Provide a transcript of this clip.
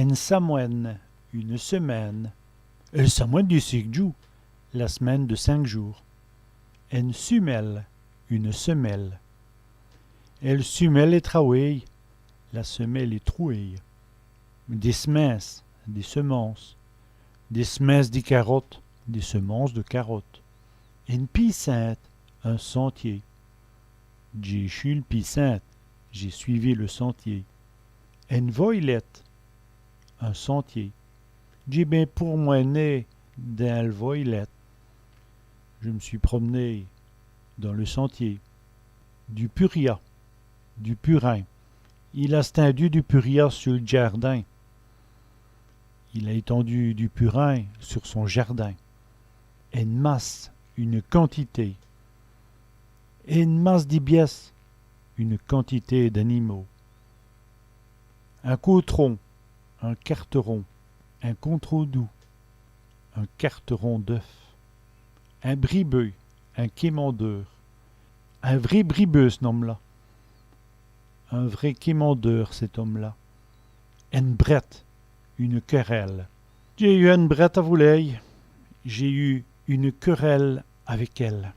En samoine, une semaine. El samoine du 5 jours, la semaine de 5 jours. En sumelle, une semelle. El sumelle est travail, la semelle est trouée. Des semences, des semences. Des semences de carottes, des semences de carottes. Une piscine, un sentier. J'ai su le piscine, j'ai suivi le sentier. Une voilette, un sentier. J'ai bien pour moi né dans le voilette. Je me suis promené dans le sentier. Du puria, du purin. Il a stendu du puria sur le jardin. Il a étendu du purin sur son jardin. Une masse, une quantité. Une masse d'ibiès, une quantité d'animaux. Un cautron, un carteron, un contre-doux, un carteron d'œuf. Un bribeux, un quémandeur. Un vrai bribeux, cet homme-là. Un vrai quémandeur, cet homme-là. Une brette, une querelle. J'ai eu une brette à vouleille. J'ai eu une querelle avec elle.